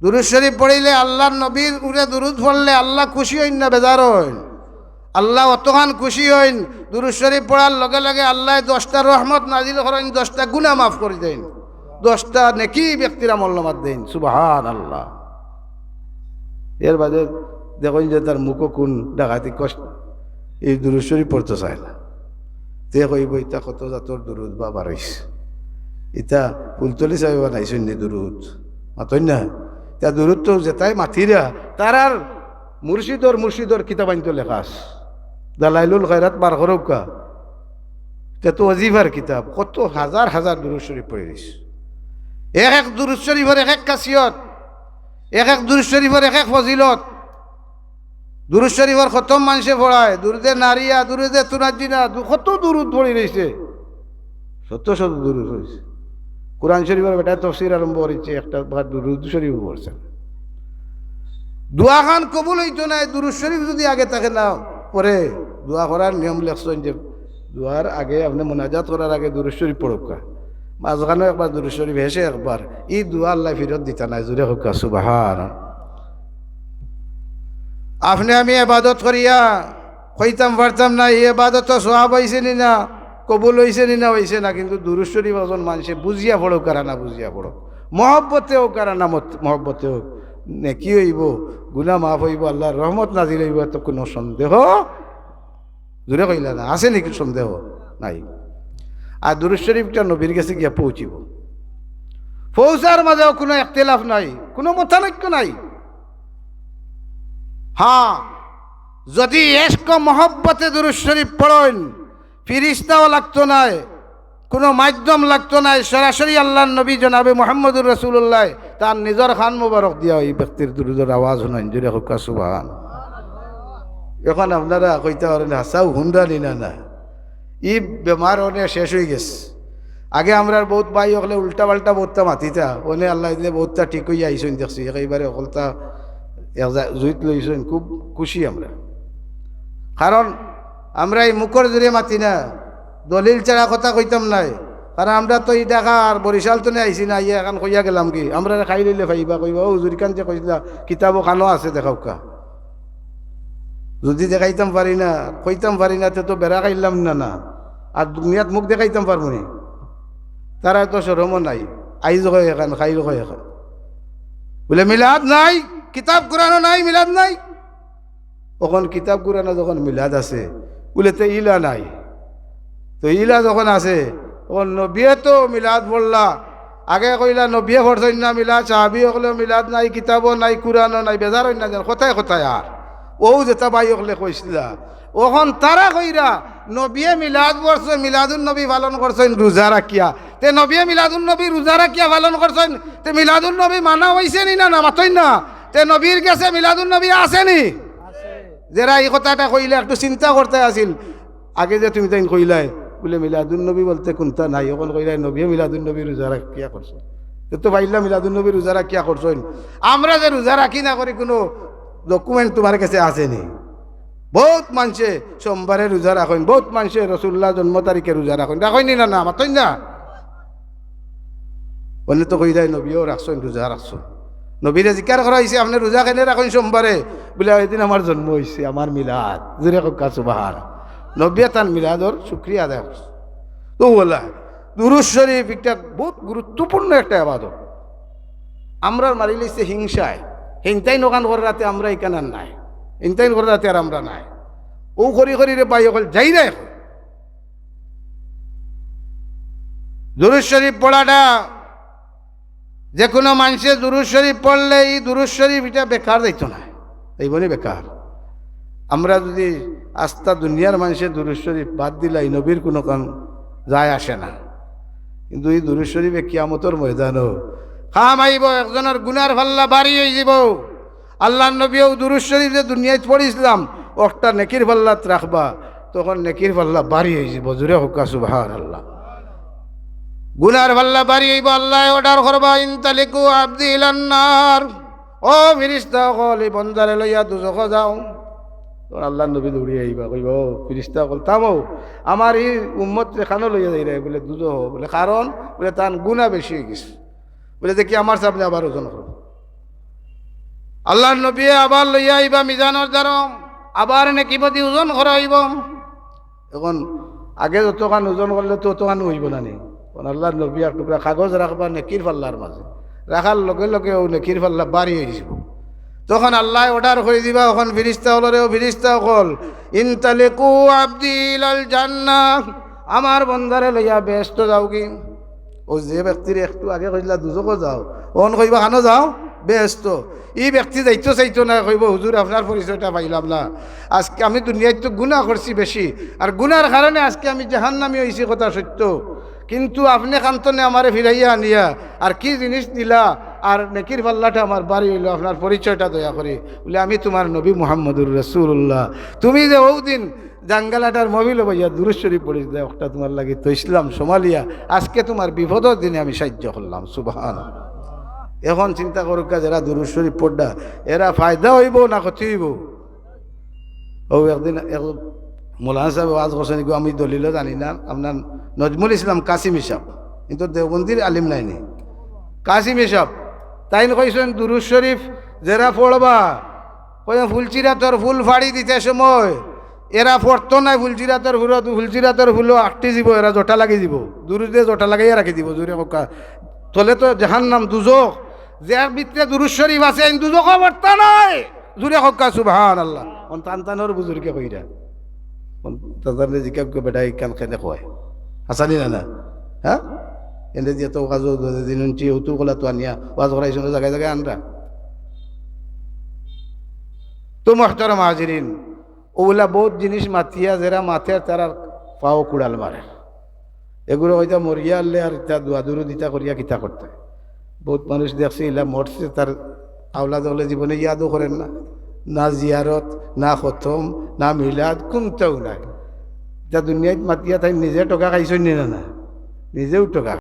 দুরূদ শরীফ পড়িলে আল্লাহর নবীর উরে দুরুদ পড়লে আল্লাহ খুশি হইন না বেজার হইন? আল্লাহ অতখান খুশি হইন, দুরূদ শরীফ পড়ার লগে লগে আল্লাহ 10টা রহমত নাজিল করেন, 10টা গুনাহ মাফ করে দেন, 10টা নেকি ব্যক্তির আমল নামাত দেন। সুবহানাল্লাহ। এর বাদে দেখুন যে তার মুখ কোন ডাকাতি কষ্ট এই দুরূদ শরীফ পড়তে চায় না। তে কইব ইতা কত জাতর দুরুদ বা বাড়াইছে, ইতা ফুলতলি সাহেব বানাইছেন নি দুরুদ মাতই না। তা দুরুদ তো যেটাই মাথিরা তার আর মুর্শিদর কিতাব আনতে লেখা আছে, দালাইলুল খায়রাত বার করৌকা, এটা তো অজিফার কিতাব, কত হাজার হাজার দুরূদ শরীফ পড়ে দিছে। এক এক দুরূদ শরীফের এক এক খাসিয়ত, এক এক দুরূদ শরীফের এক এক ফজিলত। দুরূদ শরীফের খতম মানুষে পড়ায়, দুরুদে নারিয়া, দুরুদে তুনাজিনা, কত দুরুদ পড়ে রয়েছে, শত শত দুরুদ হয়েছে। কোরআন শরীফের বেটা তফসির আরম্ভ করেছে, একটা দুরুদ শরীফ পড়ছেন। দোয়া খান কবুল হইতো না দুরূদ শরীফ যদি আগে থাকে না পরে। দোয়া করার নিয়ম লেখছেন যে দোয়ার আগে আপনি মোনাজাত করার আগে দুরূদ শরীফ পড়ুকা, মাঝখানেও একবার দুরূদ শরীফ হেসে একবার, এই দোয়া আল্লাহ ফিরত দিতা নাই। জোরে হোক সুবহান। আপনি আমি এবাদত করিয়া কইতাম পারতাম না এই এবাদত সওয়াব হইছে নি না, কবুল হইছে নি না হইছে না, কিন্তু দুরূদ শরীফ ওজন মানুষে বুঝিয়া পড়ো কারা না বুঝিয়া পড়ো, মহব্বতে হোক কারা না মহব্বতে হোক, নেকি হইব, গুনাহ মাফ হইব, আল্লাহর রহমত নাজিল হইব, তো কোনো সন্দেহ দূরে কইলা না। আছে নাকি সন্দেহ? নাই। আর দুরূদ শরীফটা নবীর কাছে গিয়া পৌঁছিব, পৌঁছার মাঝেও কোনো ইখতিলাফ নাই, কোনো মতানৈক্য নাই। হ্যাঁ, যদি এশক মহব্বতে দুরূদ শরীফ পড়েন, ফিরিস্তাও লাগতো নাই, কোনো মাধ্যম লাগতো নাই, সরাসরি আল্লাহর নবী জনাবে মুহাম্মদুর রাসূলুল্লাহ তার নিজের খান মুবারক দিয়া এই ব্যক্তির দুরুদের আওয়াজ শুনাইন। জোরে হোক সুবহান। এখন আপনারা কইতে পারেন হাসাও হুন্ডালি না, না ই বেমার অনেক শেষ হয়ে গেছে। আগে আমরা বহুত ভাই হলে উল্টা পাল্টা বহুতটা মাতিতা, ওনে আল্লাহ দিলে বহুতটা ঠিক হইয়া আইসেন দেখছি, একেবারে অকলতা জুইত লইছেন, খুব খুশি আমরা। কারণ আমরা এই মুখর জুড়ে মাতি না, দলিল ছাড়া কথা কইতাম নাই। কারণ আমরা তো এই ঢাকা আর বরিশাল তো আইসি না, ইয়ে এখন কইয়া গেলাম কি আমরা খাই লইলে ভাইবা কইবা ও জুরিকান যে কইলা কিতাবও খানো আছে দেখাও কা। যদি দেখাইতাম পারি না, কইতাম পারি না, তো বেড়া খাইলাম না না, আর দুনিয়াত মুখ দেখাইতাম পারবো নি? তারা তো সরমও নাই, আইজ হয় এখন খাইল হয় এখন বলে মিলাদ নাই, কিতাব কোরআনও নাই, মিলাদ নাই। তখন কিতাব কোরআনে যখন মিলাদ আছে বলে তো ইলা নাই, তো ইলা যখন আছে তখন নবিয়ে তো মিলাদ পড়লা, আগে কইলা নবিয়ে পড়ছেন না মিলাদ, সাহাবি হলেও মিলাদ নাই, কিতাবও নাই, কোরআনও নাই, বেজার হই না কোথায় কোথায়। আর ও যেটা ভাই হলে কইসলা ওখন তারা কইরা নবিয়ে মিলাদ পড়ছে, মিলাদুন নবী পালন করছেন রোজা রাখিয়া, তে নবিয়ে মিলাদুন নবী রোজা রাখিয়া পালন করছেন, তে মিলাদুন নবী মানা হইছে নি না? না মাতই না। তে নবীর কাছে মিলাদুন নবী আসেনি? যারা এই কথাটা কইলে একটু চিন্তা করতে আসিল, আগে যে তুমি তাই কইলাই বলে মিলাদুন নবী বলতে কোনটা নাই, ওখান কইলাই নবিয়ে মিলাদুন নবী রোজা রাখিয়া করছেন, তো বাইলা মিলাদুন নবী রোজা রাখিয়া করছেন। আমরা যে রোজা রাখি না করি কোনো ডকুমেন্ট তোমার কাছে আসেনি? বহুত মানুষে সোমবারে রোজা রাখেন, বহুত মানুষে রসুল্লাহ জন্ম তারিখে রোজা রাখেন, রাখেনি না? না মাতই না। বলে তো কই যায় নবীও রাখছেন, রোজা রাখছেন। নবীরে জিকার করা হয়েছে আপনি রোজা কেনে রাখেন সোমবারে? বলে ওইদিন আমার জন্ম হয়েছে, আমার মিলাদ। জোরে কা সুবহান। নবী তার মিলাদর শুকরিয়া আদায় করছে। তো বলা দুরূদ শরীফ একটা বহুত গুরুত্বপূর্ণ একটা ইবাদত। আমরা মারি লইছে হিংসায়, হিংতাই নগান করে রাতে আমরা এখানে নাই, হিংতাই করে রাতে আর আমরা নাই। ও করি করি রে পাই অকল যাই রে। দুরূদ শরীফ পড়াটা যে কোনো মানুষে দুরূদ শরীফ পড়লে এই দুরূদ শরীফ এটা বেকার যাইত না, এই বলে বেকার। আমরা যদি আস্থা দুনিয়ার মানুষের দুরূদ শরীফ বাদ দিলাই নবীর কোনো কাম যায় আসে না, কিন্তু এই দুরূদ শরীফে কিয়ামতের ময়দানও খাম আইব, একজনের গুনার পাল্লা বাড়ি হয়ে যাব। আল্লাহ নবীও দুরূদ শরীফ যে দুনিয়ায় পড়িছিলাম একটা নেকির পাল্লাত রাখবা, তখন নেকির পাল্লা বাড়ি হয়ে যাব। জোরে হোক সুবহানাল্লাহ। গুনার পাল্লা বাড়ি হইব, আল্লাহ অর্ডার করবা ইনতালিকু আবদি ইলান্নার, ও ফিরিস্তা কল এই বন্দারে লইয়া দুজখ যাও। তখন আল্লাহ নবী দৌড়িয়ে আইবা, কইব ও ফিরিস্তা কল থামো, আমার এই উম্মত এখানেও লইয়া যাই রে। বলে দুজখ, বলে কারণ বলে তার গুণা বেশি হয়ে গেছে। বলে দেখি আমার সামনে আবার ওজন করো। আল্লাহর নবী আবার লইয়া আইবা মিজানোর দ্বারম, আবার নেকি প্রতি ওজন করা হইব। এখন আগে যতখান ওজন করলে তো অতখান হইব না নি। আল্লাহর নবী এক টুকরা কাগজ রাখবা নেকির পাল্লার মাঝে, রাখার লগে লগে ও নেকির পাল্লা বাড়ি হয়ে যাব। তখন আল্লাহ অর্ডার করে দিবা, এখন ফিরিস্তা হলরেও ফিরিস্তা হল ইনতালিকু আবদি ইলাল জান্নাহ, আমার বন্দারে লইয়া ব্যস্ত যাও কি। ও যে ব্যক্তির একটু আগে কইলা দুজকও যাও, ওন কইবা খানো যাও ব্যস্ত। এই ব্যক্তি যাইতো চাইতো না, কইব হুজুর আপনার পরিচয়টা পাইলাম না, আজকে আমি দুনিয়ায় তো গুনাহ করছি বেশি, আর গুনার কারণে আজকে আমি জাহান্নামী হইছি, কথা সত্য, কিন্তু আপনি কান্তনে আমারে ফিরাইয়া আনিয়া আর কি জিনিস দিলা, আর নেকির পাল্লাটা আমার বাড়ি হইল, আপনার পরিচয়টা দয়া করে। বলে আমি তোমার নবী মুহাম্মদুর রাসূলুল্লাহ। তুমি যে ওই দিন জাঙ্গালাটার মবিল ভাইয়া দুরূদ শরীফ পড়িস দেয়, একটা তোমার লাগি তো ইসলাম সোমালিয়া, আজকে তোমার বিপদের দিনে আমি সাহায্য করলাম। সুবহানাল্লাহ। এখন চিন্তা করুক যারা দুরূদ শরীফ পড়া, এরা ফায়দা হইব না ক্ষতি হইব? ও একদিন মৌলানা সাহেব ওয়াজ করছেন, আমি দলিল জানি না, আপনার নজমুল ইসলাম কাসিম হিসাব, কিন্তু দেওবন্দির আলিম নাইনি, কাসিম হিসাব তাই কইছেন দুরূদ শরীফ যারা পড়বা, কই ফুলচিরাতর ফুল ফাড়ি দিতে সময় এরা পড়তো নাই, ফুলচিরাতর ফুল আটটি যাব, এরা জটা লাগি দিব, দুরুদে জটা লাগাইয়া রাখি দিব জোরে ককা, তলে তো জাহান্নাম দুজক, যার ভিতরে দুরূদ শরীফ আছে দুজক বর্তা নাই, জোরে ককা সুবহানাল্লাহ। টান টানোর বুজুর্গে কইরা তাদের জিজ্ঞাসা করে বেটা কান খেতে কয় হাসানি না না, হ্যাঁ এনে দিয়ে তো কাজ দিন উতু কলা তো আনিয়া ওয়াজ করাইছো জায়গায় জায়গায় আনরা। তো মোহতারাম হাজিরিন, ওগুলা বহুত জিনিস মাতিয়া যারা মাথে তারা পাও কুড়াল মারে, এগুলো হয়তো মরিয়া আনলে আর ইটা দুয়াদুরু দিতা করিয়া কিতা করতে। বহুত মানুষ দেখছি ইলা মরছে, তার আওলাদ হলে জীবনে ইয়াদও করেন না, না জিয়ারত, না খতম, না মিলাদ, কোনটাও নাই। যা দুনিয়াত মাতিয়া তাই নিজে টকা খাইছই না, নিজেও টকা